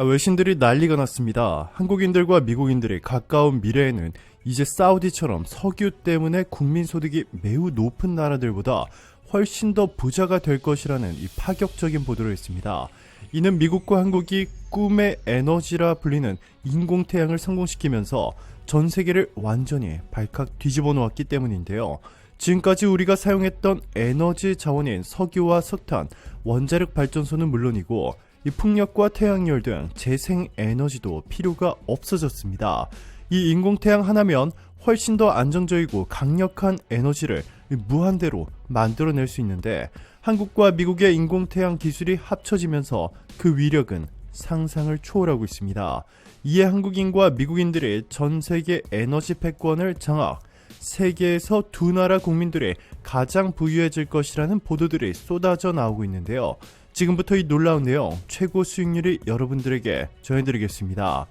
외신들이 난리가 났습니다. 한국인들과 미국인들이 가까운 미래에는 이제 사우디처럼 석유 때문에 국민소득이 매우 높은 나라들보다 훨씬 더 부자가 될 것이라는 이 파격적인 보도를 했습니다. 이는 미국과 한국이 꿈의 에너지라 불리는 인공태양을 성공시키면서 전 세계를 완전히 발칵 뒤집어 놓았기 때문인데요. 지금까지 우리가 사용했던 에너지 자원인 석유와 석탄, 원자력 발전소는 물론이고 이 풍력과 태양열 등 재생에너지도 필요가 없어졌습니다. 이 인공태양 하나면 훨씬 더 안정적이고 강력한 에너지를 무한대로 만들어낼 수 있는데 한국과 미국의 인공태양 기술이 합쳐지면서 그 위력은 상상을 초월하고 있습니다. 이에 한국인과 미국인들이 전 세계 에너지 패권을 장악, 세계에서 두 나라 국민들이 가장 부유해질 것이라는 보도들이 쏟아져 나오고 있는데요. 지금부터 이 놀라운 내용 최고 수익률이 여러분들에게 전해드리겠습니다.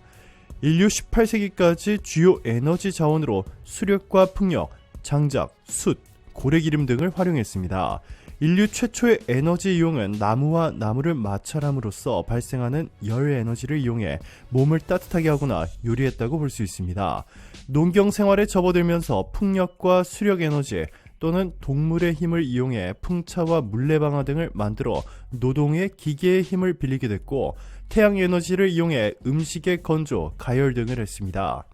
인류 18세기까지 주요 에너지 자원으로 수력과 풍력, 장작, 숯, 고래기름 등을 활용했습니다. 인류 최초의 에너지 이용은 나무와 나무를 마찰함으로써 발생하는 열 에너지를 이용해 몸을 따뜻하게 하거나 요리했다고 볼 수 있습니다. 농경 생활에 접어들면서 풍력과 수력 에너지 또는 동물의 힘을 이용해 풍차와 물레방아 등을 만들어 노동의 기계의 힘을 빌리게 됐고 태양에너지를 이용해 음식의 건조, 가열 등을 했습니다.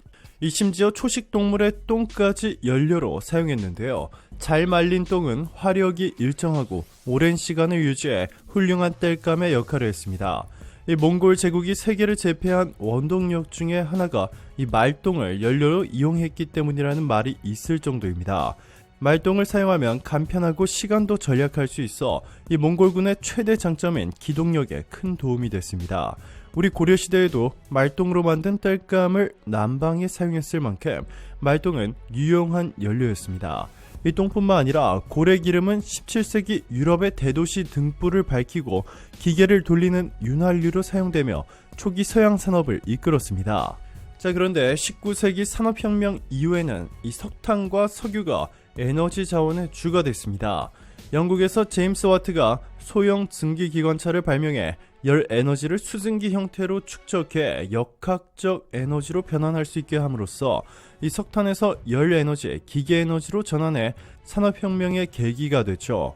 심지어 초식동물의 똥까지 연료로 사용했는데요. 잘 말린 똥은 화력이 일정하고 오랜 시간을 유지해 훌륭한 땔감의 역할을 했습니다. 이 몽골 제국이 세계를 제패한 원동력 중에 하나가 이 말똥을 연료로 이용했기 때문이라는 말이 있을 정도입니다. 말똥을 사용하면 간편하고 시간도 절약할 수 있어 이 몽골군의 최대 장점인 기동력에 큰 도움이 됐습니다. 우리 고려시대에도 말똥으로 만든 땔감을 난방에 사용했을 만큼 말똥은 유용한 연료였습니다. 이 똥뿐만 아니라 고래기름은 17세기 유럽의 대도시 등불을 밝히고 기계를 돌리는 윤활유로 사용되며 초기 서양 산업을 이끌었습니다. 자, 그런데 19세기 산업혁명 이후에는 이 석탄과 석유가 에너지 자원의 주가 됐습니다. 영국에서 제임스 와트가 소형 증기기관차를 발명해 열 에너지를 수증기 형태로 축적해 역학적 에너지로 변환할 수 있게 함으로써 이 석탄에서 열 에너지, 기계 에너지로 전환해 산업혁명의 계기가 됐죠.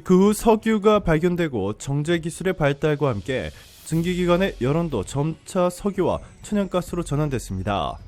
그 후 석유가 발견되고 정제 기술의 발달과 함께 증기기관의 열원도 점차 석유와 천연가스로 전환됐습니다.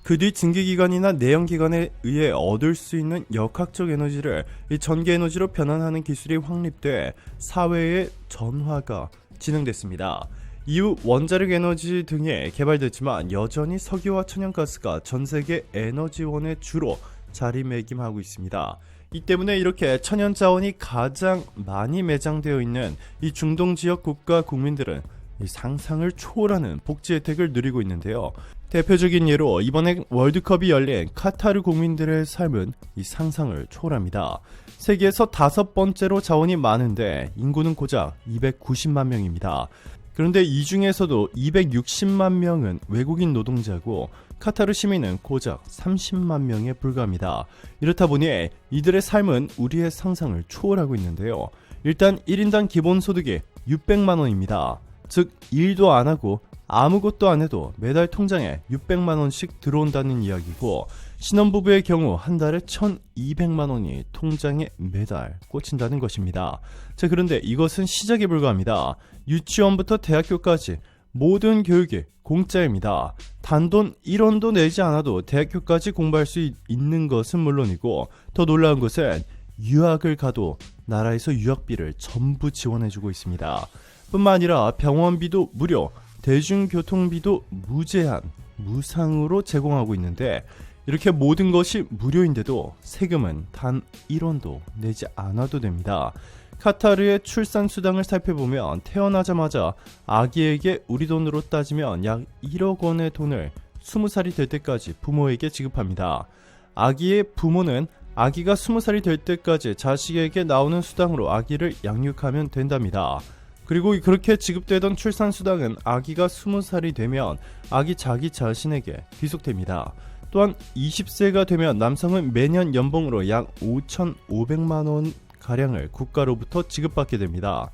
그 뒤 증기기관이나 내연기관에 의해 얻을 수 있는 역학적 에너지를 이 전기에너지로 변환하는 기술이 확립돼 사회의 전화가 진행됐습니다. 이후 원자력 에너지 등이 개발됐지만 여전히 석유와 천연가스가 전 세계 에너지원의 주로 자리매김하고 있습니다. 이 때문에 이렇게 천연자원이 가장 많이 매장되어 있는 이 중동 지역 국가 국민들은 이 상상을 초월하는 복지 혜택을 누리고 있는데요. 대표적인 예로 이번에 월드컵이 열린 카타르 국민들의 삶은 이 상상을 초월합니다. 세계에서 5번째로 자원이 많은데 인구는 고작 290만 명입니다. 그런데 이 중에서도 260만 명은 외국인 노동자고 카타르 시민은 고작 30만 명에 불과합니다. 이렇다 보니 이들의 삶은 우리의 상상을 초월하고 있는데요. 일단 1인당 기본소득이 600만 원입니다. 즉 일도 안 하고 아무것도 안 해도 매달 통장에 600만 원씩 들어온다는 이야기고 신혼부부의 경우 한 달에 1200만 원이 통장에 매달 꽂힌다는 것입니다. 자, 그런데 이것은 시작에 불과합니다. 유치원부터 대학교까지 모든 교육이 공짜입니다. 단돈 1원도 내지 않아도 대학교까지 공부할 수 있는 것은 물론이고 더 놀라운 것은 유학을 가도 나라에서 유학비를 전부 지원해주고 있습니다. 뿐만 아니라 병원비도 무료, 대중교통비도 무제한, 무상으로 제공하고 있는데 이렇게 모든 것이 무료인데도 세금은 단 1원도 내지 않아도 됩니다. 카타르의 출산수당을 살펴보면 태어나자마자 아기에게 우리 돈으로 따지면 약 1억 원의 돈을 20살이 될 때까지 부모에게 지급합니다. 아기의 부모는 아기가 20살이 될 때까지 자식에게 나오는 수당으로 아기를 양육하면 된답니다. 그리고 그렇게 지급되던 출산수당은 아기가 20살이 되면 아기 자기 자신에게 귀속됩니다. 또한 20세가 되면 남성은 매년 연봉으로 약 5,500만 원 가량을 국가로부터 지급받게 됩니다.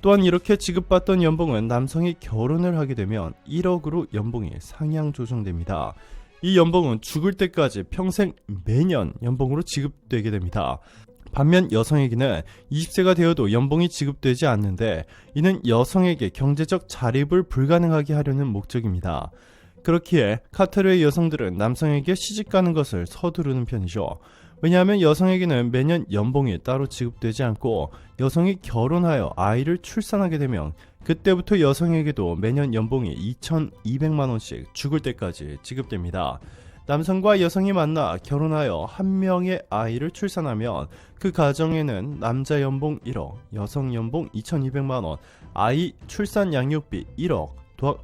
또한 이렇게 지급받던 연봉은 남성이 결혼을 하게 되면 1억으로 연봉이 상향 조정됩니다. 이 연봉은 죽을 때까지 평생 매년 연봉으로 지급되게 됩니다. 반면 여성에게는 20세가 되어도 연봉이 지급되지 않는데 이는 여성에게 경제적 자립을 불가능하게 하려는 목적입니다. 그렇기에 카타르의 여성들은 남성에게 시집가는 것을 서두르는 편이죠. 왜냐하면 여성에게는 매년 연봉이 따로 지급되지 않고 여성이 결혼하여 아이를 출산하게 되면 그때부터 여성에게도 매년 연봉이 2,200만원씩 죽을 때까지 지급됩니다. 남성과 여성이 만나 결혼하여 한 명의 아이를 출산하면 그 가정에는 남자 연봉 1억, 여성 연봉 2,200만원, 아이 출산 양육비 1억,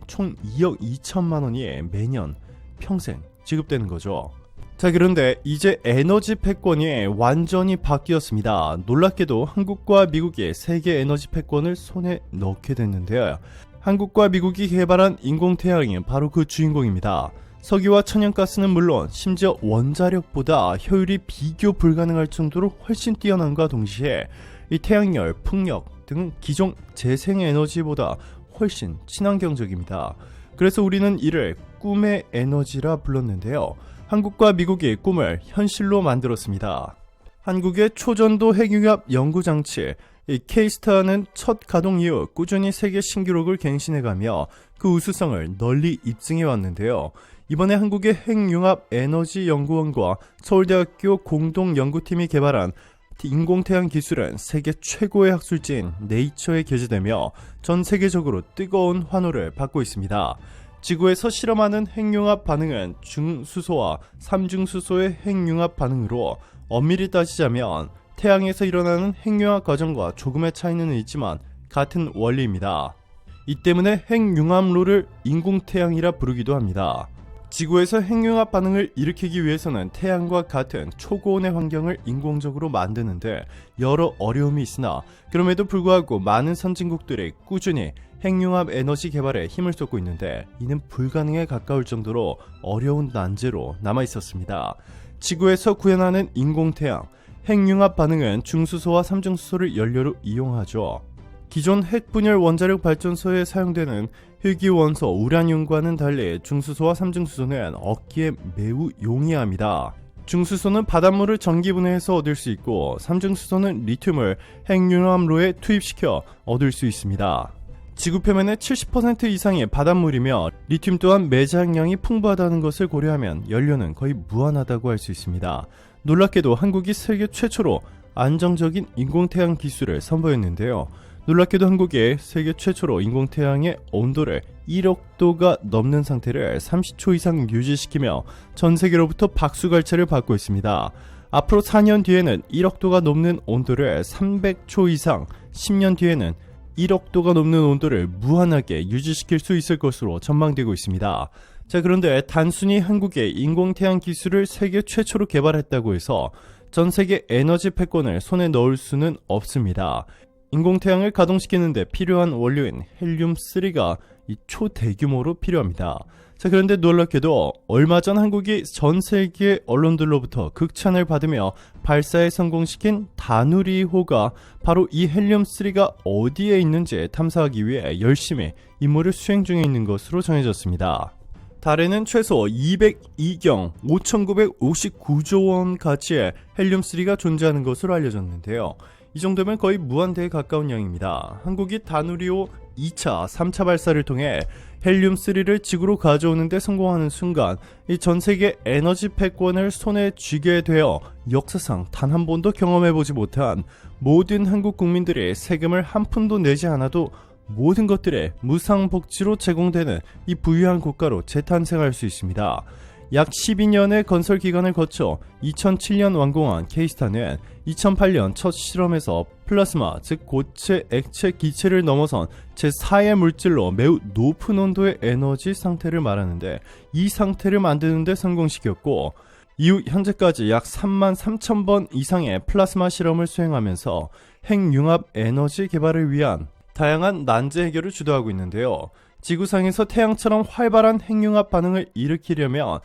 총 2억 2천만원이 매년 평생 지급되는 거죠. 자, 그런데 이제 에너지 패권이 완전히 바뀌었습니다. 놀랍게도 한국과 미국이 세계 에너지 패권을 손에 넣게 됐는데요. 한국과 미국이 개발한 인공태양이 바로 그 주인공입니다. 석유와 천연가스는 물론 심지어 원자력보다 효율이 비교 불가능할 정도로 훨씬 뛰어남과 동시에 이 태양열, 풍력 등은 기존 재생에너지보다 훨씬 친환경적입니다. 그래서 우리는 이를 꿈의 에너지라 불렀는데요. 한국과 미국이 꿈을 현실로 만들었습니다. 한국의 초전도 핵융합 연구장치 K-스타는 첫 가동 이후 꾸준히 세계 신기록을 갱신해가며 그 우수성을 널리 입증해왔는데요. 이번에 한국의 핵융합 에너지 연구원과 서울대학교 공동연구팀이 개발한 인공태양 기술은 세계 최고의 학술지인 네이처에 게재되며 전 세계적으로 뜨거운 환호를 받고 있습니다. 지구에서 실험하는 핵융합 반응은 중수소와 삼중수소의 핵융합 반응으로 엄밀히 따지자면 태양에서 일어나는 핵융합 과정과 조금의 차이는 있지만 같은 원리입니다. 이 때문에 핵융합로를 인공태양이라 부르기도 합니다. 지구에서 핵융합 반응을 일으키기 위해서는 태양과 같은 초고온의 환경을 인공적으로 만드는데 여러 어려움이 있으나 그럼에도 불구하고 많은 선진국들이 꾸준히 핵융합 에너지 개발에 힘을 쏟고 있는데 이는 불가능에 가까울 정도로 어려운 난제로 남아있었습니다. 지구에서 구현하는 인공태양, 핵융합 반응은 중수소와 삼중수소를 연료로 이용하죠. 기존 핵분열 원자력 발전소에 사용되는 희귀원소 우라늄과는 달리 중수소와 삼중수소는 얻기에 매우 용이합니다. 중수소는 바닷물을 전기분해해서 얻을 수 있고 삼중수소는 리튬을 핵융합로에 투입시켜 얻을 수 있습니다. 지구 표면의 70% 이상이 바닷물이며 리튬 또한 매장량이 풍부하다는 것을 고려하면 연료는 거의 무한하다고 할 수 있습니다. 놀랍게도 한국이 세계 최초로 안정적인 인공태양 기술을 선보였는데요. 놀랍게도 한국이 세계 최초로 인공태양의 온도를 1억 도가 넘는 상태를 30초 이상 유지시키며 전 세계로부터 박수갈채를 받고 있습니다. 앞으로 4년 뒤에는 1억 도가 넘는 온도를 300초 이상, 10년 뒤에는 1억 도가 넘는 온도를 무한하게 유지시킬 수 있을 것으로 전망되고 있습니다. 자, 그런데 단순히 한국의 인공태양 기술을 세계 최초로 개발했다고 해서 전 세계 에너지 패권을 손에 넣을 수는 없습니다. 인공태양을 가동시키는데 필요한 원료인 헬륨3가 초대규모로 필요합니다. 자, 그런데 놀랍게도 얼마 전 한국이 전 세계 언론들로부터 극찬을 받으며 발사에 성공시킨 다누리호가 바로 이 헬륨3가 어디에 있는지 탐사하기 위해 열심히 임무를 수행 중에 있는 것으로 전해졌습니다. 달에는 최소 202경 5,959조 원 가치의 헬륨3가 존재하는 것으로 알려졌는데요. 이 정도면 거의 무한대에 가까운 양입니다. 한국이 다누리호 2차, 3차 발사를 통해 헬륨3를 지구로 가져오는 데 성공하는 순간 이 전세계 에너지 패권을 손에 쥐게 되어 역사상 단 한 번도 경험해보지 못한 모든 한국 국민들이 세금을 한 푼도 내지 않아도 모든 것들의 무상복지로 제공되는 이 부유한 국가로 재탄생할 수 있습니다. 약 12년의 건설 기간을 거쳐 2007년 완공한 K-스타는 2008년 첫 실험에서 플라스마, 즉 고체, 액체, 기체를 넘어선 제4의 물질로 매우 높은 온도의 에너지 상태를 말하는데 이 상태를 만드는 데 성공시켰고 이후 현재까지 약 33,000번 이상의 플라스마 실험을 수행하면서 핵융합 에너지 개발을 위한 다양한 난제 해결을 주도하고 있는데요. 지구상에서 태양처럼 활발한 핵융합 반응을 일으키려면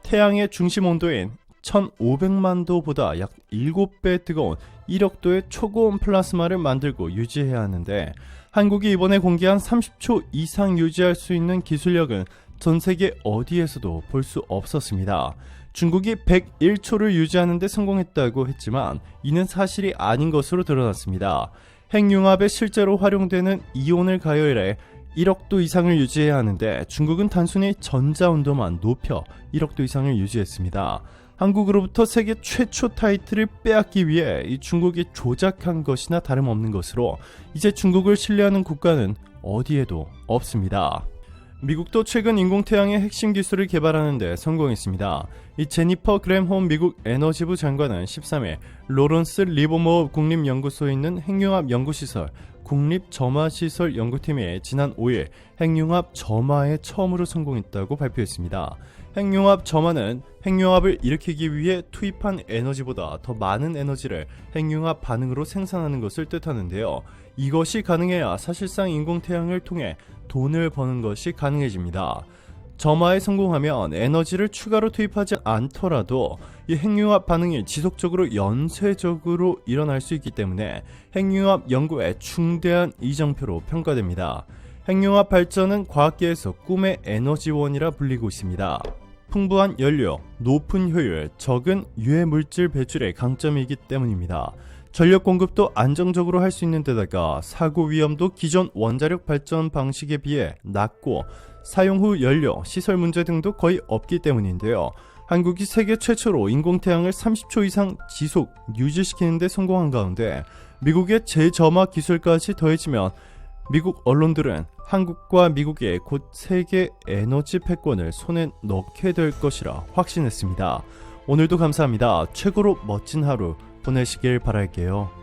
태양의 중심 온도인 1500만 도보다 약 7배 뜨거운 1억 도의 초고온 플라스마를 만들고 유지해야 하는데 한국이 이번에 공개한 30초 이상 유지할 수 있는 기술력은 전 세계 어디에서도 볼 수 없었습니다. 중국이 101초를 유지하는 데 성공했다고 했지만 이는 사실이 아닌 것으로 드러났습니다. 핵융합에 실제로 활용되는 이온을 가열해 1억도 이상을 유지해야 하는데 중국은 단순히 전자온도만 높여 1억도 이상을 유지했습니다. 한국으로부터 세계 최초 타이틀을 빼앗기 위해 이 중국이 조작한 것이나 다름없는 것으로 이제 중국을 신뢰하는 국가는 어디에도 없습니다. 미국도 최근 인공태양의 핵심 기술을 개발하는 데 성공했습니다. 이 제니퍼 그램홈 미국 에너지부 장관은 13일 로런스 리버모어 국립연구소에 있는 핵융합 연구시설 국립점화시설 연구팀이 지난 5일 핵융합 점화에 처음으로 성공했다고 발표했습니다. 핵융합 점화는 핵융합을 일으키기 위해 투입한 에너지보다 더 많은 에너지를 핵융합 반응으로 생산하는 것을 뜻하는데요. 이것이 가능해야 사실상 인공태양을 통해 돈을 버는 것이 가능해집니다. 점화에 성공하면 에너지를 추가로 투입하지 않더라도 이 핵융합 반응이 지속적으로 연쇄적으로 일어날 수 있기 때문에 핵융합 연구에 중대한 이정표로 평가됩니다. 핵융합 발전은 과학계에서 꿈의 에너지원이라 불리고 있습니다. 풍부한 연료, 높은 효율, 적은 유해 물질 배출의 강점이기 때문입니다. 전력 공급도 안정적으로 할 수 있는 데다가 사고 위험도 기존 원자력 발전 방식에 비해 낮고 사용 후 연료, 시설 문제 등도 거의 없기 때문인데요. 한국이 세계 최초로 인공태양을 30초 이상 지속 유지시키는 데 성공한 가운데 미국의 재점화 기술까지 더해지면 미국 언론들은 한국과 미국의 곧 세계 에너지 패권을 손에 넣게 될 것이라 확신했습니다. 오늘도 감사합니다. 최고로 멋진 하루 보내시길 바랄게요.